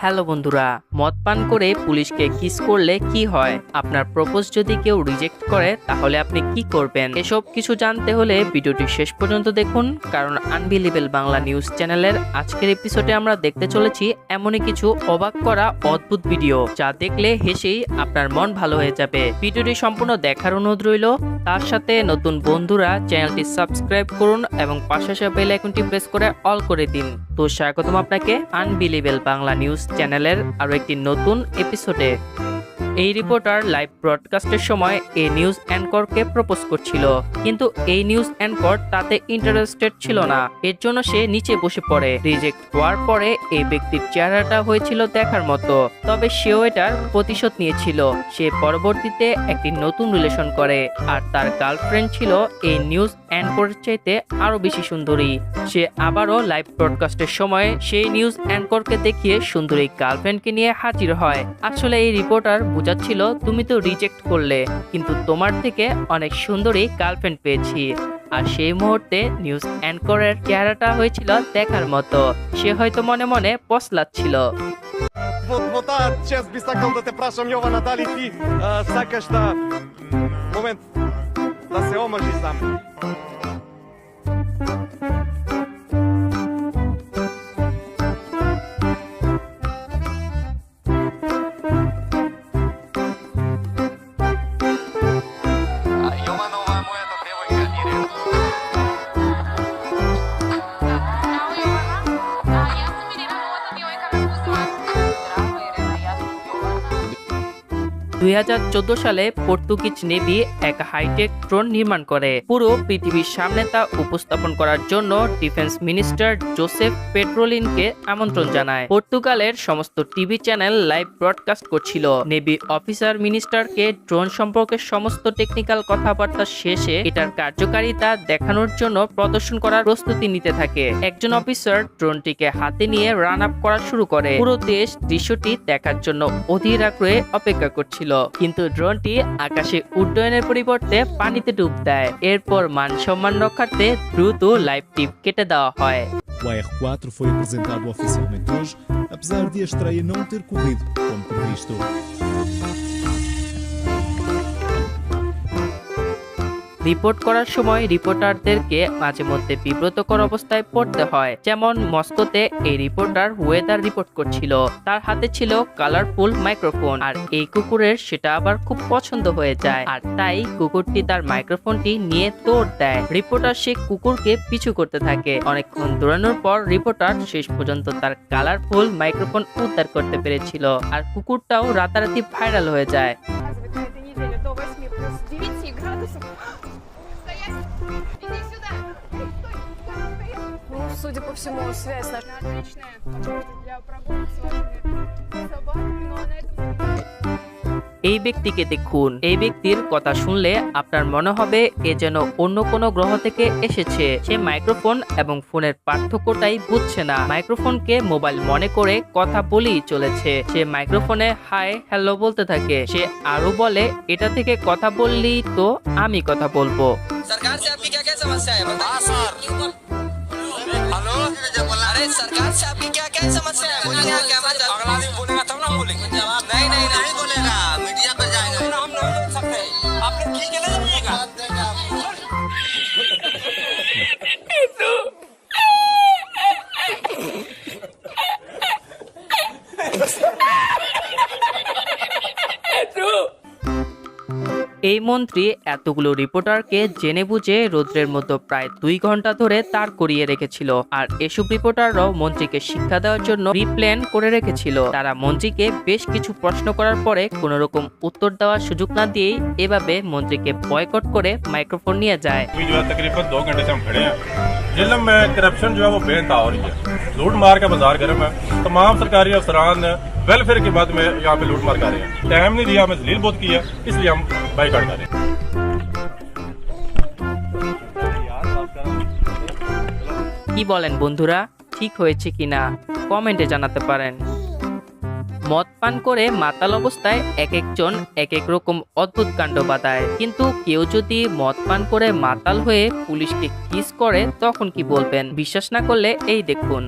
Hello বন্ধুরা, মদ পান করে পুলিশকে কিস করলে কি হয়? আপনার প্রপোজ যদি কেউ রিজেক্ট করে তাহলে আপনি কি করবেন? এসব কিছু জানতে হলে ভিডিওটি শেষ পর্যন্ত দেখুন, কারণ আনবিলিভেবল বাংলা নিউজ চ্যানেলের আজকের এপিসোডে আমরা দেখতে চলেছি এমনই কিছু অবাক করা অদ্ভুত ভিডিও যা দেখলে হেসেই আপনার মন ভালো হয়ে যাবে। ভিডিওটি সম্পূর্ণ দেখার অনুরোধ রইল। তার সাথে নতুন বন্ধুরা চ্যানেলটি সাবস্ক্রাইব করুন এবং পাশে আসা বেল আইকনটি প্রেস করে অল করে দিন। তো স্বাগতম আপনাকে আনবিলিভেবল বাংলা নিউজ চ্যানেলের আরো একটি নতুন এপিসোডে। এই রিপোর্টার লাইভ ব্রডকাস্টের সময় এই নিউজ অ্যাঙ্করকে প্রপোজ করছিল, কিন্তু এই নিউজ অ্যাঙ্কর তাতে ইন্টারেস্টেড ছিল না। এর জন্য সে নিচে বসে পড়ে। রিজেক্ট হওয়ার পরে এই ব্যক্তির চেহারাটা হয়েছিল দেখার মতো, তবে সেও এটার প্রতিশোধ নিয়েছিল। সে পরবর্তীতে একটি নতুন রিলেশন করে, আর তার গার্লফ্রেন্ড ছিল এই নিউজ অ্যাঙ্করের চাইতে আরো বেশি সুন্দরী। সে আবারও লাইভ ব্রডকাস্টের সময় সেই নিউজ অ্যাঙ্করকে দেখিয়ে সুন্দরী গার্লফ্রেন্ডকে নিয়ে হাজির হয়। আসলে এই রিপোর্টার বুঝাচ্ছিল, তুমি তো রিজেক্ট করলে, কিন্তু তোমার থেকে অনেক সুন্দরী গার্লফ্রেন্ড পেয়েছি। আর সেই মুহূর্তে নিউজ অ্যাঙ্করের চেহারাটা হয়েছিল দেখার মতো। সে হয়তো মনে মনে পছলাচ্ছিল। Вот чест би сакал да те прашам, Јована, дали ти сакаш да момент да се омажиш за мене? Јованова е мојата девојка Ирена. Здраво, Јована. Да, јас сум Ирина, новата девојка ме пуснала. Здраво, Ирена, јас сум Јована. 2014 সালে পর্তুগিজ নেভি এক হাইটেক ড্রোন নির্মাণ করে পুরো পৃথিবীর সামনে তা উপস্থাপন করার জন্য ডিফেন্স মিনিস্টার জোসেফ পেট্রোলিনকে আমন্ত্রণ জানায়। পর্তুগালের সমস্ত টিভি চ্যানেল লাইভ ব্রডকাস্ট করছিল। নেভি অফিসার মিনিস্টারকে ড্রোন সম্পর্কে সমস্ত টেকনিক্যাল কথাবার্তা শেষে এটার কার্যকারিতা দেখানোর জন্য প্রদর্শন করার প্রস্তুতি নিতে থাকে। একজন অফিসার ড্রোনটিকে হাতে নিয়ে রান আপ করা শুরু করে। পুরো দেশ দৃশ্যটি দেখার জন্য অধীর আগ্রহে অপেক্ষা করছিল, কিন্তু ড্রোনটি আকাশে উড্ডয়নের পরিবর্তে পানিতে ডুব দেয়। এরপর মান সম্মান রক্ষার্থে দ্রুত লাইভটি কেটে দেওয়া হয়। O AR-4 foi apresentado oficialmente hoje, apesar de a estreia não ter corrido como previsto. Report করার সময় রিপোর্টারদেরকে মাঝে মধ্যে বিব্রতকর অবস্থায় পড়তে হয়। যেমন মস্কোতে এই রিপোর্টার ওয়েদার রিপোর্ট করছিল, তার হাতে ছিল কালারফুল মাইক্রোফোন, আর এই কুকুরের সেটা আবার খুব পছন্দ হয়ে যায়, আর তাই কুকুরটি তার মাইক্রোফোনটি নিয়ে দৌড় দেয়। রিপোর্টার সে কুকুরকে পিছু করতে থাকে। অনেকক্ষণ দৌড়ানোর পর রিপোর্টার শেষ পর্যন্ত তার কালারফুল মাইক্রোফোন উদ্ধার করতে পেরেছিল, আর কুকুরটাও রাতারাতি ভাইরাল হয়ে যায়। На этой неделе до 8 плюс 9 градусов. Стоять! Иди сюда! Стой! Ну, судя по всему, связь наша. Отличная погода для прогулок с вашими собаками, но на этом... এই ব্যক্তিকে দেখুন। এই ব্যক্তির কথা শুনলে আপনার মনে হবে এ যেন অন্য কোনো গ্রহ থেকে এসেছে। সে মাইক্রোফোন এবং ফোনের পার্থক্যটাই বুঝছে না। মাইক্রোফোনকে মোবাইল মনে করে কথা বলেই চলেছে। সে মাইক্রোফোনে হাই হ্যালো বলতে থাকে। সে আরো বলে, এটা থেকে কথা বললেই তো আমি কথা বলবো। सरकार से आपकी क्या क्या समस्या है? हाँ सर। हेलो, अरे सरकार से आपकी क्या क्या समस्या है? बोलिए क्या मतलब? अगला दिन बोलेगा तब ना बोलेंगे। जवाब नहीं नहीं नहीं बोलेगा, मीडिया पे जाएगा। हम नहीं बोल सकते, आप लोग ठीक है ना जाइएगा। এই মন্ত্রী এতগুলো রিপোর্টারকে জেনে বুঝে রোদ্রের মধ্যে প্রায় 2 ঘন্টা ধরে দাঁড় করিয়ে রেখেছিল, আর এসব রিপোর্টাররাও মন্ত্রীকে শিক্ষা দেওয়ার জন্য প্রিপ্ল্যান করে রেখেছিল। তারা মন্ত্রীকে বেশ কিছু প্রশ্ন করার পরে কোনো রকম উত্তর দেওয়ার সুযোগ না দিয়েই এভাবে মন্ত্রীকে বয়কট করে মাইক্রোফোন নিয়ে যায়। जो है तकरीबन 2 घंटे से हम खड़े हैं। जिलम में करप्शन जो है वो बेनता हो रही है। लूट मार का बाजार गर्म है। तमाम सरकारी अफसरान वेलफेयर के बाद में यहाँ पे लूट मार कर रहे हैं। टाइम नहीं दिया, हमें जलील बहुत की है, इसलिए हम बाइकआउट कर रहे हैं। কি বলেন বন্ধুরা, ঠিক হয়েছে কিনা কমেন্টে জানাতে পারেন। মদ পান করে মাতাল অবস্থায় এক একজন এক এক রকম অদ্ভুত কাণ্ড বাঁধায়, কিন্তু কেউ যদি মদ পান করে মাতাল হয়ে পুলিশকে কিস করে তখন কি বলবেন? বিশ্বাস না করলে এই দেখুন।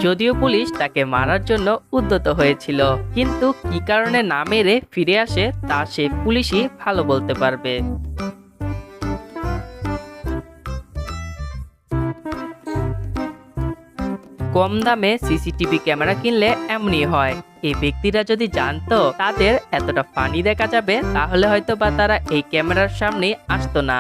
যদিও পুলিশ তাকে মারার জন্য উদ্যত হয়েছিল, কিন্তু কি কারণে না মেরে ফিরে আসে তা সে পুলিশই ভালো বলতে পারবে। কম দামে সিসিটিভি ক্যামেরা কিনলে এমনই হয়। এই ব্যক্তিরা যদি জানতো তাদের এতটা ফানি দেখা যাবে তাহলে হয়তো বা তারা এই ক্যামেরার সামনে আসতো না।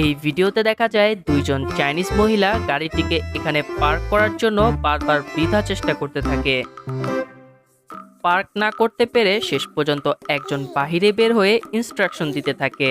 এই ভিডিওতে দেখা যায় দুইজন চাইনিজ মহিলা গাড়িটিকে এখানে পার্ক করার জন্য বারবার বৃথা চেষ্টা করতে থাকে। পার্ক না করতে পেরে শেষ পর্যন্ত একজন বাহিরে বের হয়ে ইনস্ট্রাকশন দিতে থাকে,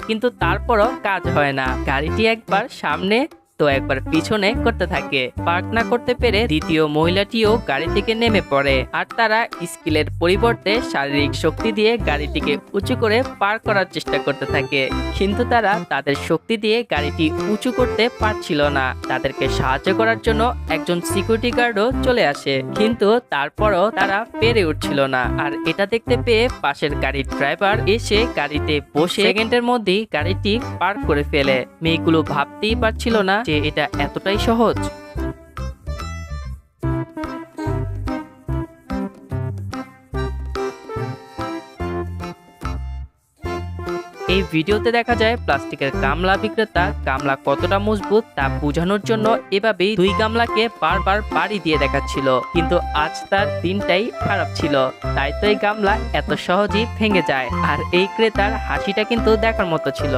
কিন্তু তারপরও কাজ হয় না। গাড়িটি একবার সামনে তো একবার পিছনে করতে থাকে। পার্ক না করতে পেরে দ্বিতীয় মহিলাটিও গাড়ি থেকে নেমে পড়ে, আর তারা স্কিলের পরিবর্তে শারীরিক শক্তি দিয়ে গাড়িটিকে উঁচু করে পার করার চেষ্টা করতে থাকে, কিন্তু তারা তাদের শক্তি দিয়ে গাড়িটি উঁচু করতে পারছিল না। তাদেরকে সাহায্য করার জন্য একজন সিকিউরিটি গার্ডও চলে আসে, কিন্তু তারপরও তারা পেরে উঠছিল না। আর এটা দেখতে পেয়ে পাশের গাড়ির ড্রাইভার এসে গাড়িতে বসে সেকেন্ডের মধ্যেই গাড়িটি পার্ক করে ফেলে। মেয়েগুলো ভাবতেই পারছিল না যে এটা এতটাই সহজ। এই ভিডিওতে দেখা যায় প্লাস্টিকের গামলা বিক্রেতা গামলা কতটা মজবুত তা বোঝানোর জন্য এভাবেই দুই গামলাকে বারবার বাড়ি দিয়ে দেখাচ্ছিল, কিন্তু আজ তার দিনটাই খারাপ ছিল, তাই তো এই গামলা এত সহজেই ভেঙে যায়। আর এই ক্রেতার হাসিটা কিন্তু দেখার মতো ছিল।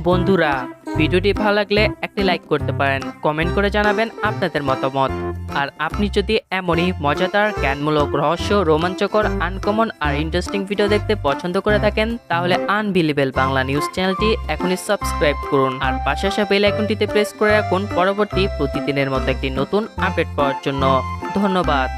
বন্ধুরা, ভিডিওটি ভালো লাগলে একটি লাইক করতে পারেন, কমেন্ট করে জানাবেন আপনাদের মতামত। আর আপনি যদি এমনই মজাদার, জ্ঞানমূলক, রহস্য, রোমাঞ্চকর, আনকমন আর ইন্টারেস্টিং ভিডিও দেখতে পছন্দ করে থাকেন তাহলে আনবিলিভেবল বাংলা নিউজ চ্যানেলটি এখনই সাবস্ক্রাইব করুন, আর পাশে আসা বেল আইকনটিতে প্রেস করে রাখুন পরবর্তী প্রতিদিনের মতো একটি নতুন আপডেট পাওয়ার জন্য। ধন্যবাদ।